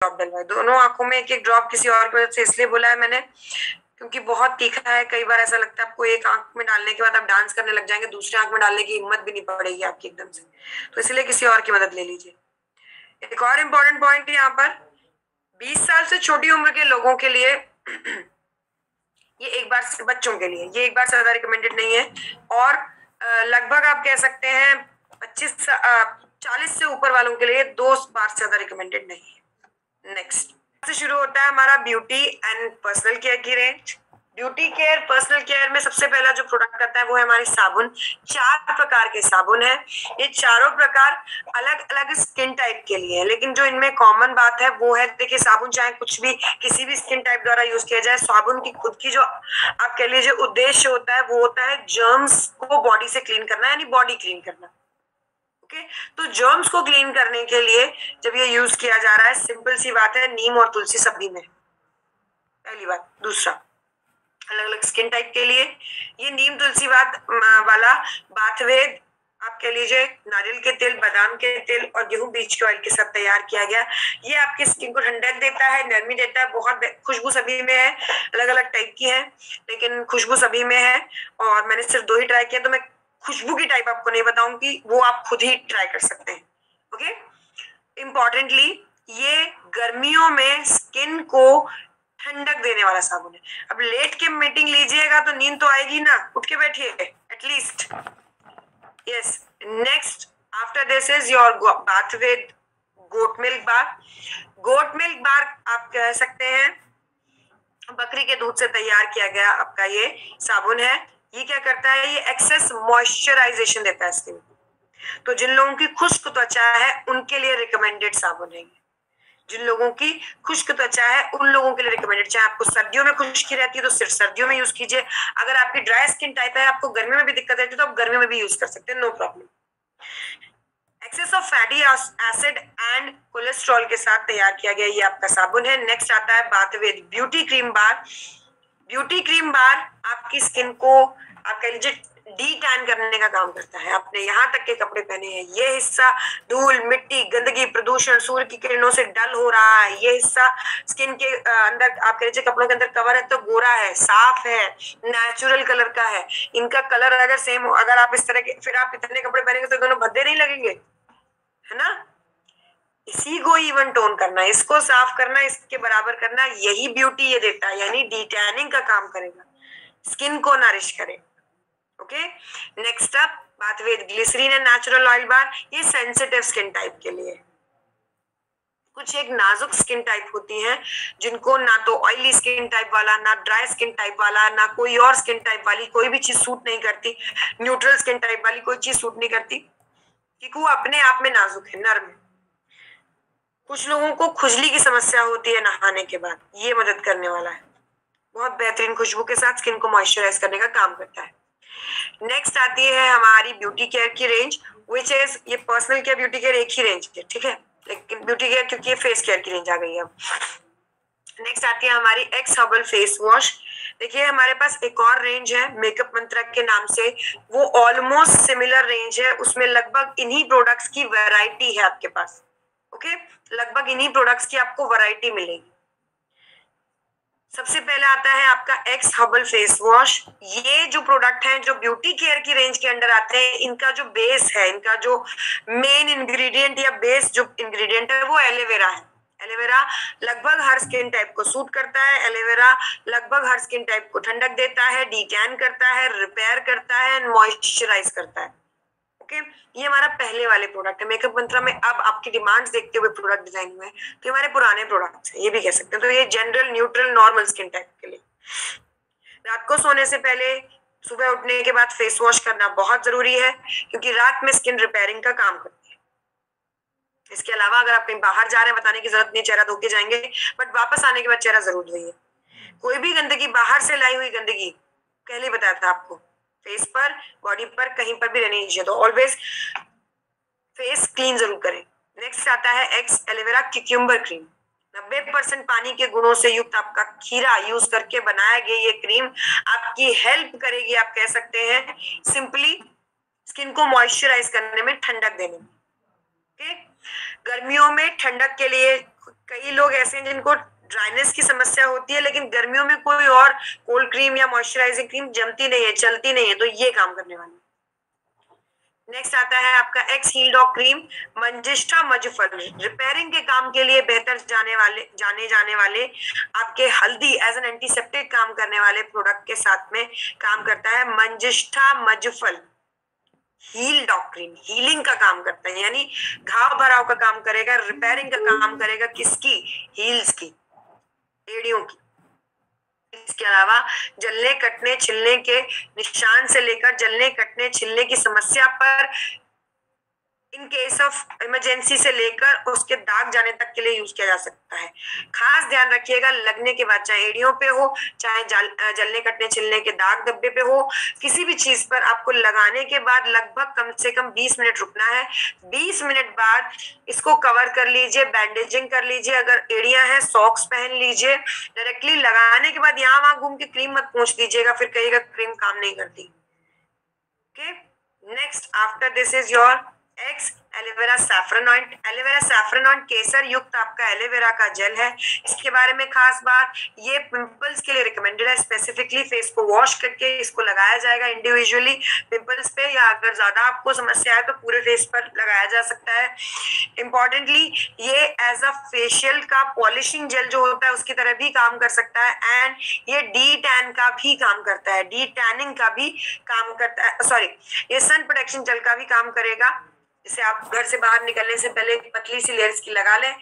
Drop डलवाए, दोनों आंखों में एक एक ड्रॉप। किसी और की वजह से इसलिए बोला है मैंने क्योंकि बहुत तीखा है। कई बार ऐसा लगता है आपको एक आंख में डालने के बाद आप डांस करने लग जाएंगे, दूसरे आंख में डालने की हिम्मत भी नहीं पड़ेगी आपकी एकदम से, तो इसलिए किसी और की मदद ले लीजिए। एक और इम्पोर्टेंट पॉइंट यहाँ पर, 20 साल से छोटी उम्र के लोगों के लिए ये एक बार, बच्चों के लिए ये एक बार से ज्यादा रिकमेंडेड नहीं है, और लगभग आप कह सकते हैं 40 से ऊपर वालों के लिए 2 बार से ज्यादा रिकमेंडेड नहीं है। नेक्स्ट से शुरू होता है हमारा ब्यूटी एंड पर्सनल केयर की range. Beauty care personal care में सबसे पहला जो प्रोडक्ट आता है वो है हमारे साबुन। 4 प्रकार के साबुन है, ये चारों प्रकार अलग अलग स्किन टाइप के लिए है, लेकिन जो इनमें कॉमन बात है वो है, देखिए साबुन चाहे कुछ भी किसी भी स्किन टाइप द्वारा यूज किया जाए, साबुन की खुद की जो आप कह लीजिए उद्देश्य होता है वो होता है जर्म्स को बॉडी से क्लीन करना, यानी बॉडी क्लीन करना। ओके, तो जर्म्स को क्लीन करने के लिए जब ये यूज किया जा रहा है, सिंपल सी बात है, नीम और तुलसी सभी में, पहली बात। दूसरा, अलग अलग स्किन टाइप के लिए ये नीम तुलसी वाला बाथवेद, आप कह लीजिए नारियल के तेल, बादाम के तेल और गेहूं बीज के ऑयल के साथ तैयार किया गया। ये आपकी स्किन को ठंडक देता है, नरमी देता है, बहुत खुशबू सभी में है, अलग अलग टाइप की है लेकिन खुशबू सभी में है। और मैंने सिर्फ 2 ही ट्राई किया, तो मैं खुशबू की टाइप आपको नहीं बताऊंगी, वो आप खुद ही ट्राई कर सकते हैं। ओके, इम्पॉर्टेंटली ये गर्मियों में स्किन को ठंडक देने वाला साबुन है। अब लेट के मीटिंग लीजिएगा तो नींद तो आएगी ना, उठ के बैठिए at least. Yes, next after this is your bath with goat milk bar. Goat milk bar आप कह सकते हैं बकरी के दूध से तैयार किया गया आपका ये साबुन है। ये क्या करता है, ये एक्सेस मॉइस्चराइजेशन देता है स्किन को, तो जिन लोगों की खुश्क त्वचा है उनके लिए रिकमेंडेड साबुन है। जिन लोगों की खुश्क त्वचा है उन लोगों के लिए रिकमेंडेड, चाहे आपको सर्दियों में खुश्की रहती है तो सिर्फ सर्दियों में यूज कीजिए, अगर आपकी ड्राई स्किन टाइप है, आपको गर्मी में भी दिक्कत रहती है तो आप गर्मी में भी यूज कर सकते हैं, no problem. Excess of fatty acid and cholesterol के साथ तैयार किया गया ये आपका साबुन है। नेक्स्ट आता है बाथवेद ब्यूटी क्रीम बार। ब्यूटी क्रीम बार आपकी स्किन को आप कह लीजिए डी टैन करने का काम करता है। आपने यहाँ तक के कपड़े पहने हैं, ये हिस्सा धूल मिट्टी गंदगी प्रदूषण सूर्य की किरणों से डल हो रहा है, ये हिस्सा स्किन के अंदर आप कह लीजिए कपड़ों के अंदर कवर है तो गोरा है, साफ है, नेचुरल कलर का है। इनका कलर अगर सेम हो, अगर आप इस तरह के, फिर आप इतने कपड़े पहनेंगे तो दोनों भद्दे नहीं लगेंगे, है ना। इसी को इवन टोन करना, इसको साफ करना, इसके बराबर करना, यही ब्यूटी ये देता है, यानी डिटैनिंग का काम करेगा, स्किन को नरिश करेगा। ओके, नेक्स्ट अप बाथवेद glycerin and natural oil bar. ये सेंसिटिव स्किन टाइप के लिए, कुछ एक नाजुक स्किन टाइप होती हैं जिनको ना तो ऑयली स्किन टाइप वाला, ना ड्राई स्किन टाइप वाला, ना कोई और स्किन टाइप वाली कोई भी चीज सूट नहीं करती, न्यूट्रल स्किन टाइप वाली कोई चीज सूट नहीं करती, क्योंकि वो अपने आप में नाजुक है, नर्म है। कुछ लोगों को खुजली की समस्या होती है नहाने के बाद, ये मदद करने वाला है, बहुत बेहतरीन खुशबू के साथ स्किन को मॉइस्चराइज करने का काम करता है। नेक्स्ट आती है हमारी ब्यूटी केयर की रेंज, विच इज, ये पर्सनल केयर ब्यूटी केयर एक ही रेंज है, ठीक है, लेकिन ब्यूटी केयर क्योंकि ये फेस केयर की रेंज आ गई है। नेक्स्ट आती है हमारी एक्स हर्बल फेस वॉश। देखिए हमारे पास एक और रेंज है मेकअप मंत्रा के नाम से, वो ऑलमोस्ट सिमिलर रेंज है, उसमें लगभग इन्हीं प्रोडक्ट्स की वैरायटी है आपके पास। ओके, लगभग इन्हीं प्रोडक्ट्स की आपको वैरायटी मिलेगी। सबसे पहले आता है आपका एक्स हर्बल फेस वॉश। ये जो प्रोडक्ट है जो ब्यूटी केयर की रेंज के अंडर आते हैं, इनका जो बेस है, इनका जो मेन इंग्रेडिएंट या बेस जो इंग्रेडिएंट है वो एलोवेरा है। एलोवेरा लगभग हर स्किन टाइप को सूट करता है, एलोवेरा लगभग हर स्किन टाइप को ठंडक देता है, डिटैन करता है, रिपेयर करता है, मॉइस्चराइज करता है। ओके, ये हमारा पहले वाले प्रोडक्ट है मेकअप मंत्रा में। अब आपकी डिमांड्स देखते हुए प्रोडक्ट डिजाइन हुए, तो ये हमारे पुराने प्रोडक्ट्स हैं, ये भी कह सकते हैं। तो ये general neutral normal skin type के लिए। रात को सोने से पहले सुबह उठने के बाद फेस वॉश करना बहुत जरूरी है, क्योंकि रात में स्किन रिपेयरिंग का काम करती है। इसके अलावा अगर आप कहीं बाहर जा रहे हैं, बताने की जरूरत नहीं, चेहरा धो के जाएंगे, बट वापस आने के बाद चेहरा जरूर धोइए। कोई भी गंदगी, बाहर से लाई हुई गंदगी, पहले बताया था आपको, फेस पर बॉडी पर कहीं पर भी रहनी नहीं चाहिए, तो ऑलवेज फेस क्लीन जरूर करें। नेक्स्ट आता है एक्स एलोवेरा क्यूक्यूम्बर क्रीम। 90% पानी के गुणों से युक्त आपका खीरा यूज करके बनाया गया ये क्रीम आपकी हेल्प करेगी, आप कह सकते हैं सिंपली स्किन को मॉइस्चराइज करने में, ठंडक देने में। ओके, गर्मियों में ठंडक के लिए कई लोग ऐसे हैं जिनको ड्राइनेस की समस्या होती है, लेकिन गर्मियों में कोई और कोल्ड क्रीम या मॉइस्चराइजिंग क्रीम जमती नहीं है, चलती नहीं है, तो ये काम करने वाली। नेक्स्ट आता है आपका एक्स हील डॉग क्रीम मंजिष्ठा मजफल, रिपेयरिंग के काम के लिए बेहतर जाने जाने वाले आपके हल्दी एज एन एंटीसेप्टिक काम करने वाले प्रोडक्ट के साथ में काम करता है। मंजिष्ठा मजफल हील डॉग क्रीम हीलिंग का काम करता है, यानी घाव भराव का काम करेगा, रिपेयरिंग का काम करेगा, किसकी? हील्स की, एड़ियों की। इसके अलावा जलने कटने छिलने के निशान से लेकर जलने कटने छिलने की समस्या पर इन केस ऑफ इमरजेंसी से लेकर उसके दाग जाने तक के लिए यूज किया जा सकता है। खास ध्यान रखिएगा, लगने के बाद चाहे एड़ियों पे हो, चाहे जलने कटने छिलने के दाग धब्बे पे हो, किसी भी चीज पर आपको लगाने के बाद लगभग कम से कम 20 मिनट रुकना है। 20 मिनट बाद इसको कवर कर लीजिए, बैंडेजिंग कर लीजिए, अगर एड़ियां हैं सॉक्स पहन लीजिए। डायरेक्टली लगाने के बाद यहाँ वहां घूम के क्रीम मत पोंछ दीजिएगा, फिर कहिएगा क्रीम काम नहीं करती। Okay, next after this is your X aloe vera saffron oil. Aloe vera saffron oil केसर युक्त आपका एलोवेरा का जेल है। इसके बारे में खास बात, ये पिंपल्स के लिए रिकमेंडेड है। स्पेसिफिकली फेस को वॉश करके इसको लगाया जाएगा इंडिविजुअली पिंपल्स पे, या अगर ज्यादा आपको समस्या है तो पूरे फेस पर लगाया जा सकता है। इंपॉर्टेंटली ये एज अ फेशियल का पॉलिशिंग जेल जो होता है उसकी तरह भी काम कर सकता है, एंड ये डी टैन का भी काम करता है, डी टैनिंग का भी काम करता है, सॉरी ये सन प्रोटेक्शन जेल का भी काम करेगा। जिसे आप घर से बाहर निकलने से पहले पतली सी लेयर्स की लगा लें।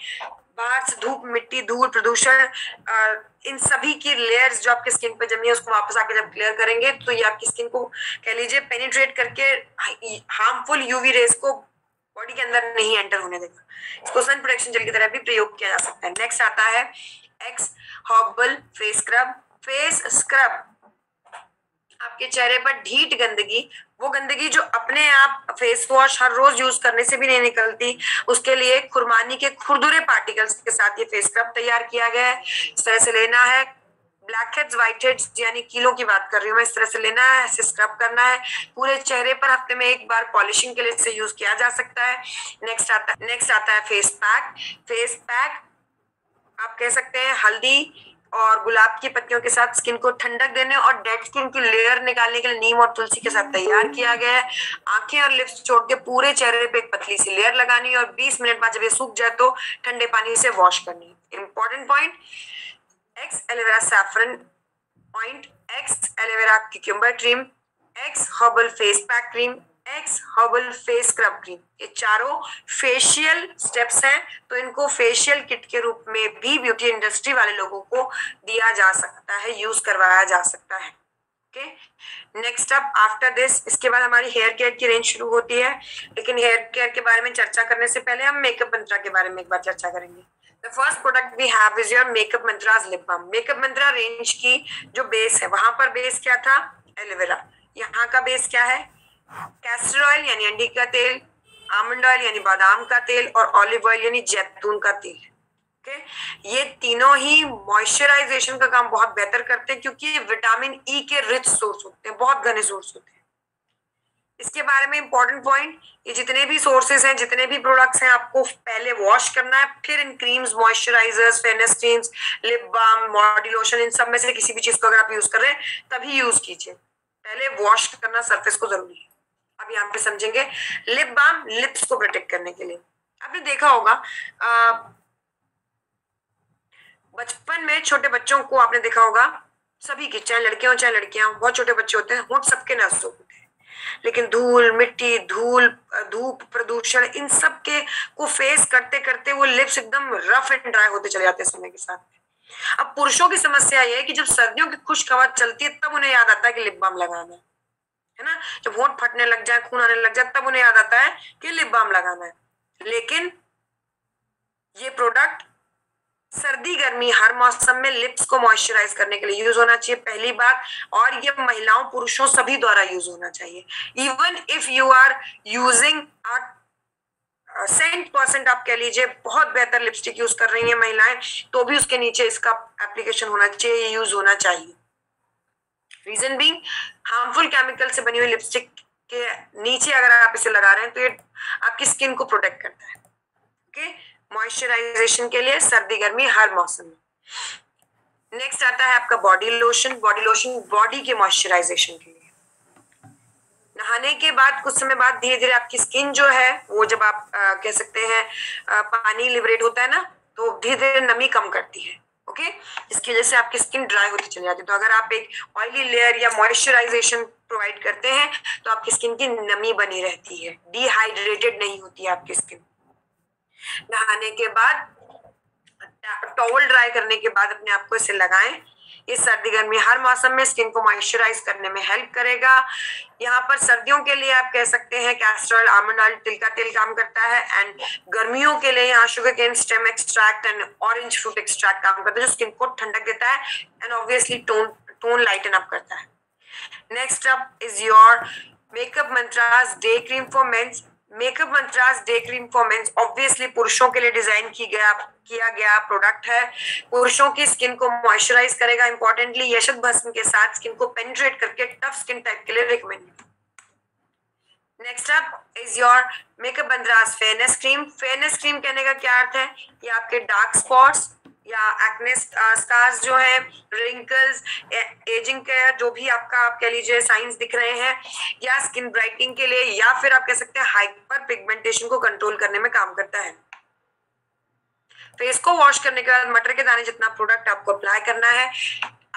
बाहर से धूप मिट्टी धूल प्रदूषण इन सभी की लेयर्स जो आपके स्किन पे जमी है उसको वापस आके जब क्लियर करेंगे तो ये आपकी स्किन को कह लीजिए पेनिट्रेट करके हार्मफुल यूवी रेज को बॉडी के अंदर नहीं एंटर होने देगा। इसको सन प्रोटेक्शन जेल की तरह भी प्रयोग किया जा सकता है। नेक्स्ट आता है x herbal face scrub. Face scrub आपके चेहरे पर ढीठ गंदगी, वो गंदगी जो अपने आप फेस वॉश हर रोज यूज करने से भी नहीं निकलती, उसके लिए खुरमानी के खुरदुरे पार्टिकल्स के साथ ये फेस स्क्रब तैयार किया गया है। इस तरह से लेना है, ब्लैक हेड्स व्हाइट हेड्स यानी कीलों की बात कर रही हूँ मैं, इस तरह से लेना है, ऐसे स्क्रब करना है पूरे चेहरे पर। हफ्ते में एक बार पॉलिशिंग के लिए इसे यूज किया जा सकता है। नेक्स्ट आता है फेस पैक। फेस पैक आप कह सकते हैं हल्दी और गुलाब की पत्तियों के साथ स्किन को ठंडक देने और डेड स्किन की लेयर निकालने के लिए नीम और तुलसी के साथ तैयार किया गया है। आंखें और लिप्स छोड़ के पूरे चेहरे पे एक पतली सी लेयर लगानी है और 20 मिनट बाद जब ये सूख जाए तो ठंडे पानी से वॉश करनी है। Important point, x aloe vera saffron point, x aloe vera cucumber cream, x herbal face pack cream, x herbal face scrub cream, ये चारों फेशियल स्टेप्स हैं, तो इनको फेशियल किट के रूप में भी ब्यूटी इंडस्ट्री वाले लोगों को दिया जा सकता है, यूज करवाया जा सकता है। Okay, next up after this, इसके बाद हमारी हेयर केयर की रेंज शुरू होती है। लेकिन हेयर केयर के बारे में चर्चा करने से पहले हम मेकअप मंत्रा के बारे में एक बार चर्चा करेंगे। The first product we have is your Makeup Mantra's lip balm. Makeup Mantra range की जो बेस है, वहां पर बेस क्या था? एलोवेरा। यहाँ का बेस क्या है? कैस्टर ऑयल यानी अंडी का तेल, आमंड ऑयल यानी बादाम का तेल, और ऑलिव ऑयल यानी जैतून का तेल। ओके, ये तीनों ही मॉइस्चराइजेशन का काम बहुत बेहतर करते हैं क्योंकि ये विटामिन ई के रिच सोर्स होते हैं, बहुत घने सोर्स होते हैं। इसके बारे में इंपॉर्टेंट पॉइंट, ये जितने भी सोर्सेस हैं, जितने भी प्रोडक्ट्स हैं, आपको पहले वॉश करना है, फिर इन creams, moisturisers, fairness creams, lip balm, body lotion, इन सब में से किसी भी चीज को अगर आप यूज कर रहे हैं तभी यूज कीजिए। पहले वॉश करना सरफेस को जरूरी है। अब यहाँ पे समझेंगे लिप बाम लिप्स को प्रोटेक्ट करने के लिए। आपने देखा होगा बचपन में छोटे बच्चों को, आपने देखा होगा सभी की, चाहे लड़के हो चाहे लड़कियां, बहुत छोटे बच्चे होते हैं, होंठ सबके नाजुक होते हैं, लेकिन धूल मिट्टी धूप प्रदूषण इन सब के को फेस करते करते वो लिप्स एकदम रफ एंड ड्राई होते चले जाते हैं समय के साथ। अब पुरुषों की समस्या ये है कि जब सर्दियों की खुश्क हवा चलती है तब उन्हें याद आता है कि लिप बाम लगाना है ना। जब होंठ फटने लग जाए, खून आने लग जाए, तब उन्हें याद आता है कि लिप बाम लगाना है। लेकिन ये प्रोडक्ट सर्दी गर्मी हर मौसम में लिप्स को मॉइस्चराइज करने के लिए यूज होना चाहिए, पहली बात। और ये महिलाओं पुरुषों सभी द्वारा यूज होना चाहिए। Even if you are using cent percent, आप कह लीजिए बहुत बेहतर लिपस्टिक यूज कर रही हैं महिलाएं, तो भी उसके नीचे इसका एप्लीकेशन होना चाहिए, यूज होना चाहिए। रीजन बीइंग, हार्मफुल केमिकल से बनी हुई लिपस्टिक के नीचे अगर आप इसे लगा रहे हैं तो ये आपकी स्किन को प्रोटेक्ट करता है। ओके, मॉइस्चराइजेशन के लिए सर्दी गर्मी हर मौसम में। नेक्स्ट आता है आपका body lotion. Body lotion body के मॉइस्चराइजेशन के लिए। नहाने के बाद कुछ समय बाद धीरे धीरे आपकी स्किन जो है वो जब आप कह सकते हैं पानी लिबरेट होता है ना, तो धीरे धीरे नमी कम करती है। ओके, इसकी वजह से आपकी स्किन ड्राई होती चली जाती है। तो अगर आप एक ऑयली लेयर या मॉइस्चराइजेशन प्रोवाइड करते हैं तो आपकी स्किन की नमी बनी रहती है, डिहाइड्रेटेड नहीं होती है आपकी स्किन। नहाने के बाद टॉवल ड्राई करने के बाद अपने आप को इसे लगाएं। ये सर्दी गर्मी हर मौसम में स्किन को मॉइस्चराइज करने में हेल्प करेगा। यहाँ पर सर्दियों के लिए आप कह सकते हैं कैस्टर ऑयल, आलमंड ऑयल, तिल का तेल काम करता है। एंड गर्मियों के लिए यहाँ sugar cane stem extract and orange fruit extract काम करता है, जो स्किन को ठंडक देता है and obviously tone lighten up करता है। Next up is your makeup mantras day cream for mens. Makeup mantras day cream for mens obviously पुरुषों के लिए डिजाइन किया गया प्रोडक्ट है। पुरुषों की स्किन को मॉइस्चराइज करेगा, इंपॉर्टेंटली यशद भस्म के साथ स्किन को पेनिट्रेट करके टफ स्किन टाइप के लिए recommend. Next up is your makeup mantras fairness cream. Fairness cream कहने का क्या अर्थ है? ये आपके डार्क स्पॉट्स या एक्ने स्कार्स जो है, रिंकल्स, एजिंग के जो भी आपका आप कह लीजिए साइंस दिख रहे हैं, या स्किन ब्राइटनिंग के लिए, या फिर आप कह सकते हैं हाइपर पिगमेंटेशन को कंट्रोल करने में काम करता है। फेस को वॉश करने के बाद मटर के दाने जितना प्रोडक्ट आपको अप्लाई करना है।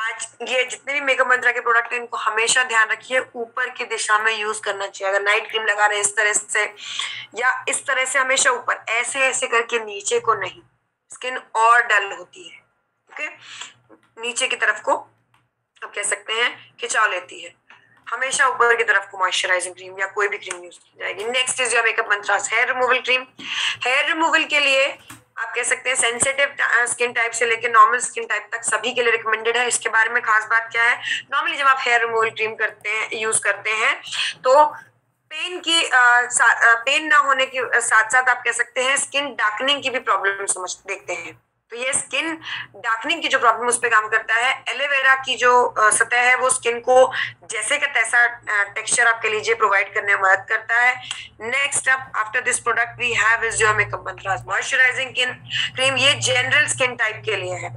आज ये जितने भी मेकअप मंत्रा के प्रोडक्ट हैं इनको हमेशा ध्यान रखिए ऊपर की दिशा में यूज करना चाहिए। अगर नाइट क्रीम लगा रहे हैं इस तरह से या इस तरह से, हमेशा ऊपर, ऐसे ऐसे करके नीचे को नहीं, स्किन और डल होती है। ओके, नीचे की तरफ को आप कह सकते हैं खिंचाव लेती है। हमेशा ऊपर की तरफ को मॉइस्चराइजिंग क्रीम या कोई भी क्रीम यूज की जाएगी। Next is your makeup mantras hair removal cream. Hair removal के लिए आप कह सकते हैं सेंसिटिव स्किन टाइप से लेकर नॉर्मल स्किन टाइप तक सभी के लिए रिकमेंडेड है। इसके बारे में खास बात क्या है, नॉर्मली जब आप हेयर रिमूवल क्रीम करते हैं, यूज करते हैं, तो पेन ना होने के साथ साथ आप कह सकते हैं स्किन डार्कनिंग की भी प्रॉब्लम समझ देखते हैं। तो ये स्किन डार्कनिंग की जो प्रॉब्लम उस पर काम करता है। एलोवेरा की जो सतह है वो स्किन को जैसे का तैसा टेक्सचर आप कह लीजिए प्रोवाइड करने में मदद करता है। Next up after this product we have is your makeup mantras moisturising cream. ये जनरल स्किन टाइप के लिए है।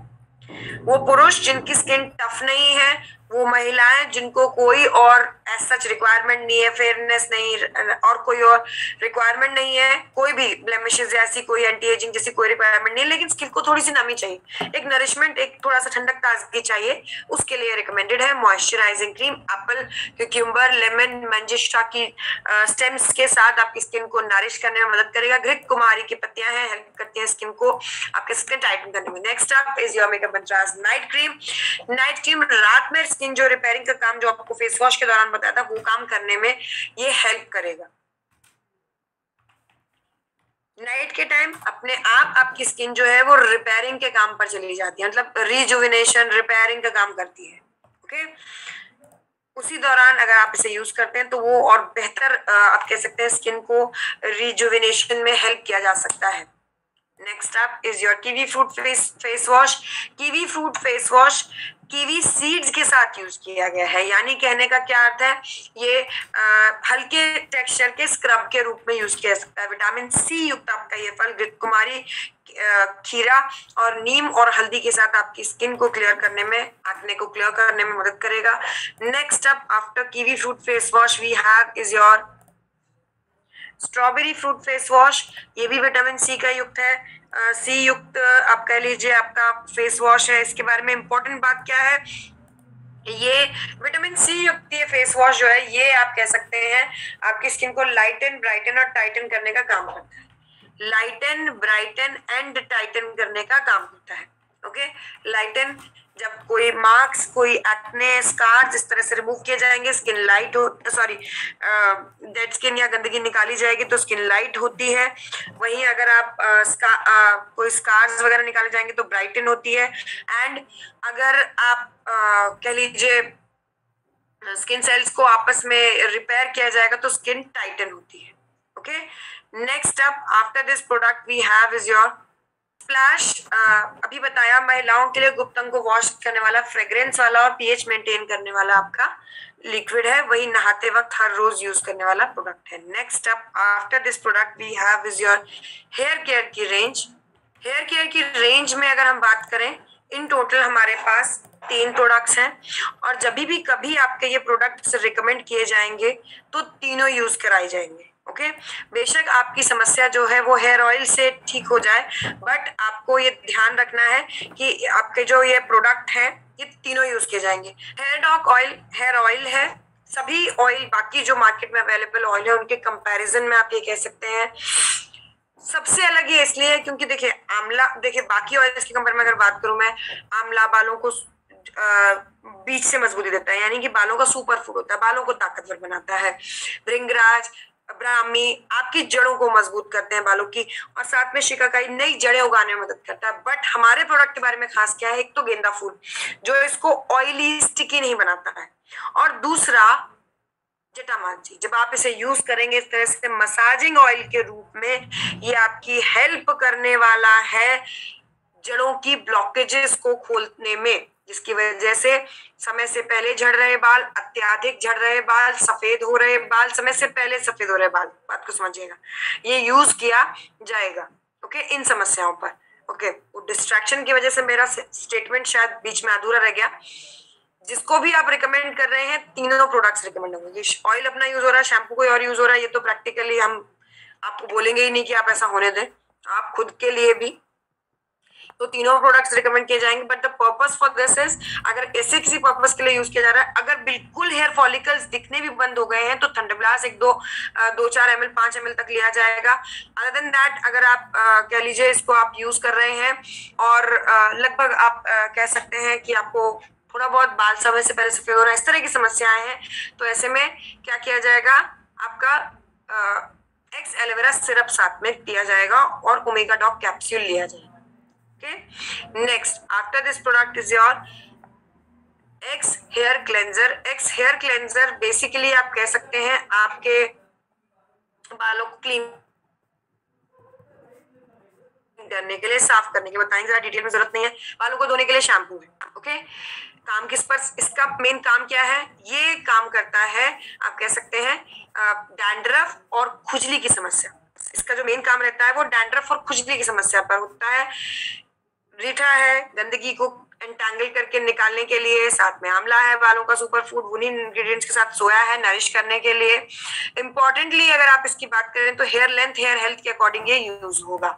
वो पुरुष जिनकी स्किन टफ नहीं है, वो महिलाएं जिनको कोई और सच रिक्वायरमेंट नहीं है, फेयरनेस नहीं और कोई और रिक्वायरमेंट नहीं है, कोई भी ब्लेमिशेस जैसी, कोई एंटी एजिंग जैसी कोई रिक्वायरमेंट नहीं, लेकिन स्किन को थोड़ी सी नमी चाहिए, एक नरिशमेंट, एक थोड़ा सा ठंडक ताजगी चाहिए, उसके लिए रिकमेंडेड है moisturising cream. Apple, cucumber, lemon, manjistha की स्टेम्स के साथ आपकी स्किन को नरिश करने में मदद करेगा। घृत कुमारी की पत्तियां हैं, हेल्प करती हैं स्किन को आपके स्किन टाइटन करने में। Next up is your makeup mantras night cream. Night cream रात में स्किन जो रिपेयरिंग का काम जो आपको फेस वॉश के दौरान बताया था वो काम करने में ये हेल्प करेगा। नाइट के टाइम अपने आप आपकी स्किन जो है वो रिपेयरिंग के काम पर चली जाती है, मतलब रिजुविनेशन, रिपेयरिंग का काम करती है। ओके, उसी दौरान अगर आप इसे यूज करते हैं तो वो और बेहतर आप कह सकते हैं स्किन को रिजुविनेशन में हेल्प किया जा सकता है। Next up is your kiwi fruit face wash. Kiwi fruit face wash kiwi seeds के साथ यूज किया गया है, यानी कहने का क्या अर्थ है, ये हल्के टेक्सचर के स्क्रब के रूप में यूज किया जा सकता है। विटामिन सी युक्त आपका ये फल घृत कुमारी, खीरा और नीम और हल्दी के साथ आपकी स्किन को क्लियर करने में, एक्ने को क्लियर करने में मदद करेगा। Next up after kiwi fruit face wash we have is your strawberry fruit face wash. ये भी विटामिन सी का युक्त है, सी युक्त आप कह लीजिए आपका फेस वॉश है। इसके बारे में इंपॉर्टेंट बात क्या है, ये विटामिन सी युक्त ये फेस वॉश जो है ये आप कह सकते हैं आपकी स्किन को लाइटन, ब्राइटन और टाइटन करने का काम करता है। लाइटन, ब्राइटन एंड टाइटन करने का काम करता है। ओके, लाइटन जब कोई मार्क्स, कोई एक्ने स्कार्स इस तरह से रिमूव किए जाएंगे, स्किन लाइट हो, सॉरी डेड स्किन या गंदगी निकाली जाएगी तो स्किन लाइट होती है। वहीं अगर आप कोई स्कार्स वगैरह निकाले जाएंगे तो ब्राइटन होती है। एंड अगर आप कह लीजिए स्किन सेल्स को आपस में रिपेयर किया जाएगा तो स्किन टाइटन होती है। Okay, next up after this product we have is your splash. अभी बताया महिलाओं के लिए गुप्त अंग को वॉश करने वाला, फ्रेग्रेंस वाला और पीएच मेंटेन करने वाला आपका लिक्विड है, वही नहाते वक्त हर रोज यूज करने वाला प्रोडक्ट है। Next up after this product we have is your hair care की रेंज। हेयर केयर की रेंज में अगर हम बात करें, इन टोटल हमारे पास 3 प्रोडक्ट्स हैं, और जब भी कभी आपके ये प्रोडक्ट्स रिकमेंड किए जाएंगे तो तीनों यूज कराए जाएंगे। ओके, बेशक आपकी समस्या जो है वो हेयर ऑयल से ठीक हो जाए, बट आपको ये ध्यान रखना है कि आपके जो ये प्रोडक्ट हैं ये तीनों यूज किए जाएंगे। Hair doc oil hair oil है, सभी ऑयल बाकी जो मार्केट में अवेलेबल ऑयल है उनके कंपैरिजन में आप ये कह सकते हैं सबसे अलग ये इसलिए है क्योंकि देखिए आंवला, देखिए बाकी ऑयल्स की कंपेयर में अगर बात करूं मैं, आंवला बालों को बीच से मजबूती देता है, यानी कि बालों का सुपर फूड होता है, बालों को ताकतवर बनाता है। भृंगराज, ब्राह्मी आपकी जड़ों को मजबूत करते हैं बालों की, और साथ में शिकाकाई नई जड़ें उगाने में मदद करता है। बट हमारे प्रोडक्ट के बारे में खास क्या है, एक तो गेंदा फूल जो इसको ऑयली स्टिकी नहीं बनाता है, और दूसरा जटामांसी, जब आप इसे यूज करेंगे इस तरह से मसाजिंग ऑयल के रूप में, ये आपकी हेल्प करने वाला है जड़ों की ब्लॉकेजेस को खोलने में, जिसकी वजह से समय से पहले झड़ रहे बाल, अत्याधिक झड़ रहे बाल, सफेद हो रहे बाल, समय से पहले सफेद हो रहे बाल, बात को समझिएगा, ये यूज किया जाएगा। ओके, इन समस्याओं पर। ओके, डिस्ट्रैक्शन की वजह से मेरा स्टेटमेंट शायद बीच में अधूरा रह गया। जिसको भी आप रिकमेंड कर रहे हैं तीनों प्रोडक्ट्स रिकमेंड होंगे। ऑयल अपना यूज हो रहा है, शैम्पू कोई और यूज हो रहा है, ये तो प्रैक्टिकली हम आपको बोलेंगे ही नहीं कि आप ऐसा होने दें, आप खुद के लिए भी तो तीनों प्रोडक्ट्स रिकमेंड किए जाएंगे। But the purpose for this is, अगर ऐसे किसी पर्पस के लिए यूज किया जा रहा है, अगर बिल्कुल हेयर फॉलिकल्स दिखने भी बंद हो गए हैं तो थंडरब्लास्ट 2-4 ml 5 ml तक लिया जाएगा। अदर देन दैट, अगर आप कह लीजिए इसको आप यूज कर रहे हैं और लगभग आप कह सकते हैं कि आपको थोड़ा बहुत बाल समय से पहले सफेद हो रहा है, इस तरह की समस्याएं हैं, तो ऐसे में क्या किया जाएगा, आपका एक्स एलोवेरा सिरप साथ में दिया जाएगा और ओमेगा डॉक कैप्सूल लिया जाएगा। Okay, next after this product is your X hair cleanser. X hair cleanser basically आप कह सकते हैं आपके बालों को क्लीन करने के लिए, साफ करने के, बताएंगे जरा डिटेल में, जरूरत नहीं है। बालों को धोने के लिए शैम्पू है। ओके, काम किस पर, इसका मेन काम क्या है, ये काम करता है आप कह सकते हैं डैंड्रफ और खुजली की समस्या, इसका जो मेन काम रहता है वो डैंड्रफ और खुजली की समस्या पर होता है। रीठा है गंदगी को एंटैंगल करके निकालने के लिए, साथ में आंवला है बालों का सुपर फूड, उन्हीं इंग्रेडिएंट्स के साथ सोया है नरिश करने के लिए। इंपॉर्टेंटली अगर आप इसकी बात करें तो हेयर लेंथ हेयर हेल्थ के अकॉर्डिंग ये यूज होगा।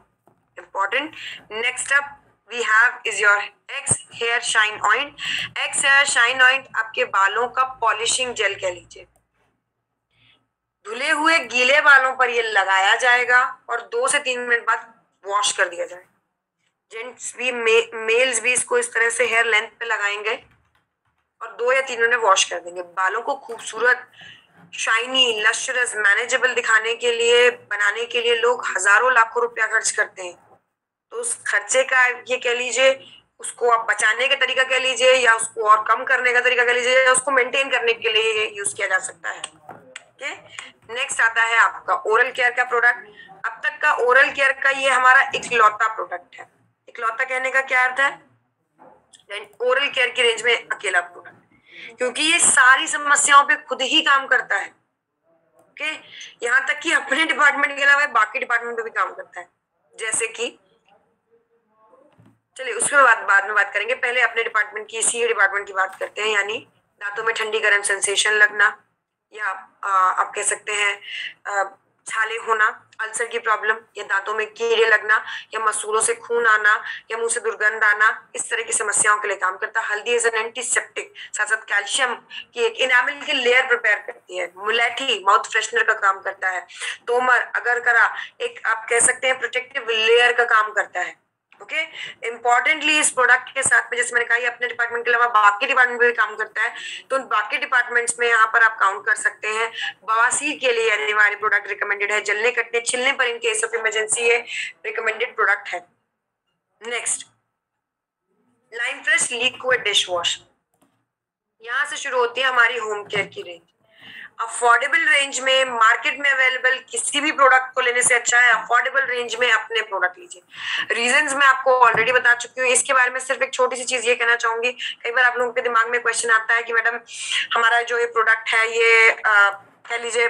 Important. Next up we have is your X hair shine ointment. X hair shine ointment आपके बालों का पॉलिशिंग जेल कह लीजिए, धुले हुए गीले बालों पर ये लगाया जाएगा और 2 से 3 मिनट बाद वॉश कर दिया जाएगा। जेंट्स भी मेल्स भी इसको इस तरह से हेयर लेंथ पे लगाएंगे और 2 या 3 मिनट वॉश कर देंगे। बालों को खूबसूरत, शाइनी, लश्रस, मैनेजेबल दिखाने के लिए, बनाने के लिए लोग हजारों लाखों रुपया खर्च करते हैं। तो उस खर्चे का ये कह लीजिए, उसको आप बचाने का तरीका कह लीजिए, या उसको और कम करने का तरीका कह लीजिए, या उसको मेंटेन करने के लिए यूज किया जा सकता है। ओके, नेक्स्ट आता है आपका ओरल केयर का प्रोडक्ट। अब तक का ओरल केयर का ये हमारा इकलौता प्रोडक्ट है। इकलौता कहने का क्या अर्थ है, ओरल केयर की रेंज में अकेला प्रोडक्ट, क्योंकि ये सारी समस्याओं पे खुद ही काम करता है। ओके, यहाँ तक कि अपने डिपार्टमेंट के अलावा बाकी डिपार्टमेंट पे भी काम करता है। जैसे कि चलिए उसके बाद में बात करेंगे, पहले अपने डिपार्टमेंट की, सी डिपार्टमेंट की बात करते हैं, यानी दांतों में ठंडी गर्म सेंसेशन लगना, या आप कह सकते हैं छाले होना, अल्सर की प्रॉब्लम, या दांतों में कीड़े लगना, या मसूड़ों से खून आना, या मुंह से दुर्गंध आना, इस तरह की समस्याओं के लिए काम करता है। हल्दी एज एन एंटीसेप्टिक, साथ साथ कैल्शियम की एक इनामिल की लेयर प्रिपेयर करती है। मुलेठी माउथ फ्रेशनर का काम करता है। तोमर अगरकरा एक आप कह सकते हैं प्रोटेक्टिव लेयर का काम करता है। ओके, इंपॉर्टेंटली इस प्रोडक्ट के साथ में, जैसे मैंने कहा, अपने डिपार्टमेंट के अलावा बाकी डिपार्टमेंट में भी काम करता है, तो उन बाकी डिपार्टमेंट्स में यहाँ पर आप काउंट कर सकते हैं। बवासीर के लिए अनिवार्य प्रोडक्ट रिकमेंडेड है, जलने कटने छिलने पर इन केस ऑफ इमरजेंसी ये रिकमेंडेड प्रोडक्ट है। Next, lime fresh liquid dish wash. यहाँ से शुरू होती है हमारी होम केयर की रेंज। अफोर्डेबल रेंज में, मार्केट में अवेलेबल किसी भी प्रोडक्ट को लेने से अच्छा है अफोर्डेबल रेंज में अपने प्रोडक्ट लीजिए। रीजंस मैं आपको ऑलरेडी बता चुकी हूँ। इसके बारे में सिर्फ एक छोटी सी चीज ये कहना चाहूंगी, कई बार आप लोगों के दिमाग में क्वेश्चन आता है कि मैडम हमारा जो ये प्रोडक्ट है ये कह लीजिए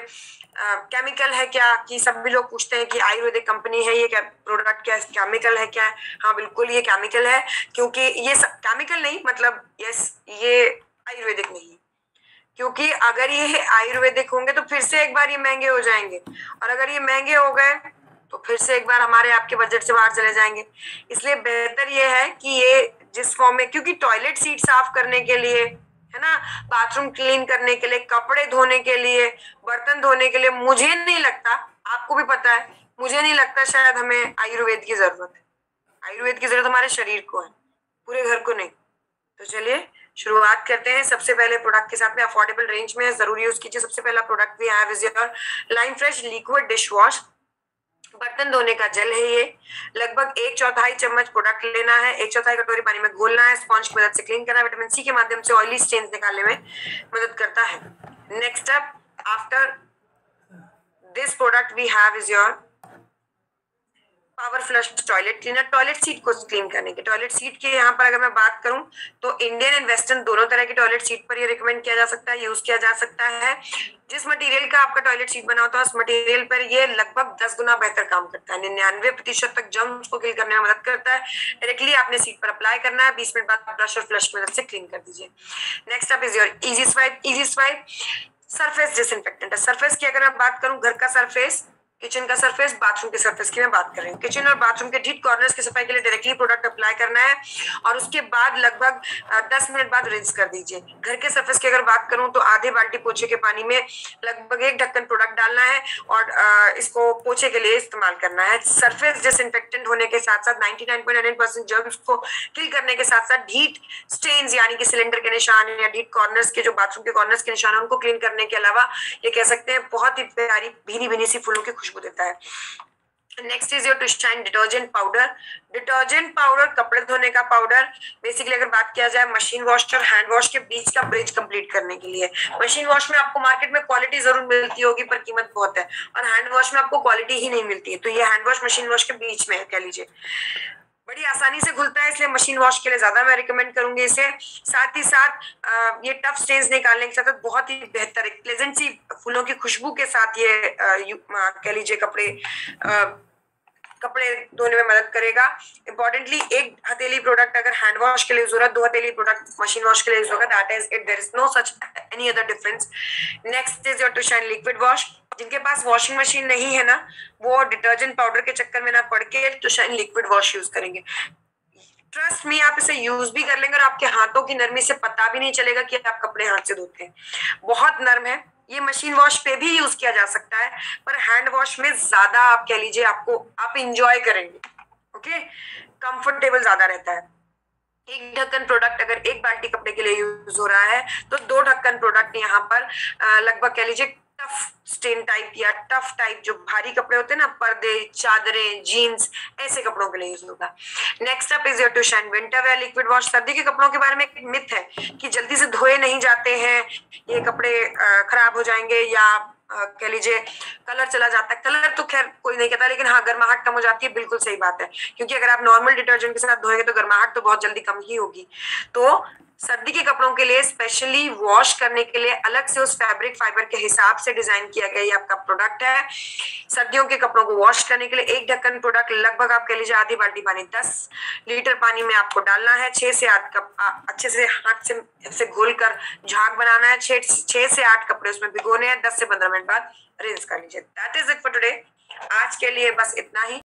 केमिकल है क्या, कि सभी लोग पूछते हैं कि आयुर्वेदिक कंपनी है, ये प्रोडक्ट क्या केमिकल है क्या? हाँ बिल्कुल ये केमिकल है, क्योंकि ये केमिकल नहीं, मतलब यस ये आयुर्वेदिक नहीं, क्योंकि अगर ये आयुर्वेदिक होंगे तो फिर से एक बार ये महंगे हो जाएंगे, और अगर ये महंगे हो गए तो फिर से एक बार हमारे आपके बजट से बाहर चले जाएंगे। इसलिए बेहतर ये है कि ये जिस फॉर्म में, क्योंकि टॉयलेट सीट साफ करने के लिए है ना, बाथरूम क्लीन करने के लिए, कपड़े धोने के लिए, बर्तन धोने के लिए, मुझे नहीं लगता, आपको भी पता है, मुझे नहीं लगता शायद हमें आयुर्वेद की जरूरत है। आयुर्वेद की जरूरत हमारे शरीर को है, पूरे घर को नहीं। तो चलिए शुरुआत करते हैं। सबसे पहले प्रोडक्ट के साथ में अफोर्डेबल रेंज में जरूर यूज कीजिए। सबसे पहला product we have is your line fresh liquid dish wash. बर्तन धोने का जल है ये। लगभग 1/4 चम्मच प्रोडक्ट लेना है, 1/4 कटोरी पानी में घोलना है, स्पॉन्ज की मदद से क्लीन करना है। विटामिन सी के माध्यम से ऑयली स्टेन्स निकालने में मदद करता है। Next up after this product we have is your power flush toilet cleaner. Toilet seat को क्लीन करने के, टॉयलेट सीट के यहाँ पर अगर मैं बात करूं तो इंडियन एंड वेस्टर्न दोनों तरह की टॉयलेट सीट पर ये रिकमेंड किया जा सकता है, यूज किया जा सकता है। जिस मटेरियल का आपका टॉयलेट सीट बना होता है उस मटेरियल पर ये लगभग 10 गुना बेहतर काम करता है। 99% तक जर्म्स को किल करने में मदद करता है। डायरेक्टली आपने सीट पर अप्लाई करना है, 20 मिनट बाद ब्रश और फ्लश की मदद से क्लीन कर दीजिए। Next up is your easy swipe. Easy swipe surface disinfectant है। सरफेस की अगर मैं बात करूं, घर का सरफेस, किचन का सरफेस, बाथरूम के सरफेस की मैं बात कर रही हूँ। किचन और बाथरूम के ठीक कॉर्नर्स की सफाई के लिए डायरेक्टली प्रोडक्ट अप्लाई करना है और उसके बाद लगभग 10 मिनट बाद रिंस कर दीजिए। घर के सरफेस की अगर बात करूं तो आधे बाल्टी पोछे के पानी में लगभग 1 ढक्कन प्रोडक्ट डालना है और इसको पोछे के लिए इस्तेमाल करना है। सरफेस डिसइंफेक्टेंट होने के साथ साथ 99.99% जर्म्स को किल करने के साथ साथ हीट स्टेन्स यानी कि सिलेंडर के निशान या हीट कॉर्नर्स के, जो बाथरूम के कॉर्नर्स के निशान है, उनको क्लीन करने के अलावा ये कह सकते हैं बहुत ही प्यारी भीनी भीनी सी फूलों की खुशबू देता है। Next is your two shine detergent powder. Detergent powder कपड़े धोने का पाउडर। बेसिकली अगर बात किया जाए मशीन वॉश और हैंड वॉश के बीच का ब्रिज कंप्लीट करने के लिए। मशीन वॉश में आपको मार्केट में क्वालिटी जरूर मिलती होगी पर कीमत बहुत है, और हैंड वॉश में आपको क्वालिटी ही नहीं मिलती है। तो ये हैंड वॉश मशीन वॉश के बीच में है, कह लीजिए बड़ी आसानी से घुलता है, इसलिए मशीन वॉश के लिए ज्यादा मैं रिकमेंड करूंगी इसे। साथ ही साथ ये टफ स्टेन्स निकालने के साथ बहुत ही बेहतर एक प्लेजेंट सी फूलों की खुशबू के साथ ये कह लीजिए कपड़े धोने में मदद करेगा। इंपॉर्टेंटली एक हथेली प्रोडक्ट अगर हैंड वॉश के लिए यूज हो रहा है, 2 हथेली प्रोडक्ट मशीन वॉश के लिए यूज होगा। That is it, there is no such any other difference. Next is your two shine liquid wash. जिनके पास वॉशिंग मशीन नहीं है ना, वो डिटर्जेंट पाउडर के चक्कर में ना पड़ के two shine liquid wash use करेंगे। ट्रस्ट मी, आप इसे यूज भी कर लेंगे और आपके हाथों की नरमी से पता भी नहीं चलेगा कि आप कपड़े हाथ से धोते हैं। बहुत नरम है। ये मशीन वॉश पे भी यूज किया जा सकता है, पर हैंड वॉश में ज्यादा आप कह लीजिए आप इंजॉय करेंगे। ओके, कंफर्टेबल ज्यादा रहता है। 1 ढक्कन प्रोडक्ट अगर 1 बाल्टी कपड़े के लिए यूज हो रहा है तो 2 ढक्कन प्रोडक्ट यहाँ पर लगभग कह लीजिए टफ स्टेन टाइप या टफ टाइप जो भारी कपड़े होते हैं ना, पर्दे, चादरें, जीन्स, ऐसे कपड़ों के लिए यूज होगा। Next up is your two shine winter wear liquid wash. सर्दी के कपड़ों के बारे में एक मिथ है कि जल्दी से धोए नहीं जाते हैं, ये कपड़े खराब हो जाएंगे या कह लीजिए कलर चला जाता है। कलर तो खैर कोई नहीं कहता, लेकिन हाँ गर्माहट कम हो जाती है, बिल्कुल सही बात है, क्योंकि अगर आप नॉर्मल डिटर्जेंट के साथ धोएंगे तो गर्माहट तो बहुत जल्दी कम ही होगी। तो सर्दी के कपड़ों के लिए स्पेशली वॉश करने के लिए अलग से उस फैब्रिक फाइबर के हिसाब से डिजाइन किया गया ये आपका प्रोडक्ट है। सर्दियों के कपड़ों को वॉश करने के लिए 1 ढक्कन प्रोडक्ट लगभग आप कह लीजिए आधी बाल्टी पानी, 10 लीटर पानी में आपको डालना है। 6 से 8 कप अच्छे से हाथ से घोल कर झाग बनाना है। 6 से 8 कपड़े उसमें भिगोने हैं। 10 से 15 मिनट बाद रिंस कर लीजिए। That is it for today. आज के लिए बस इतना ही।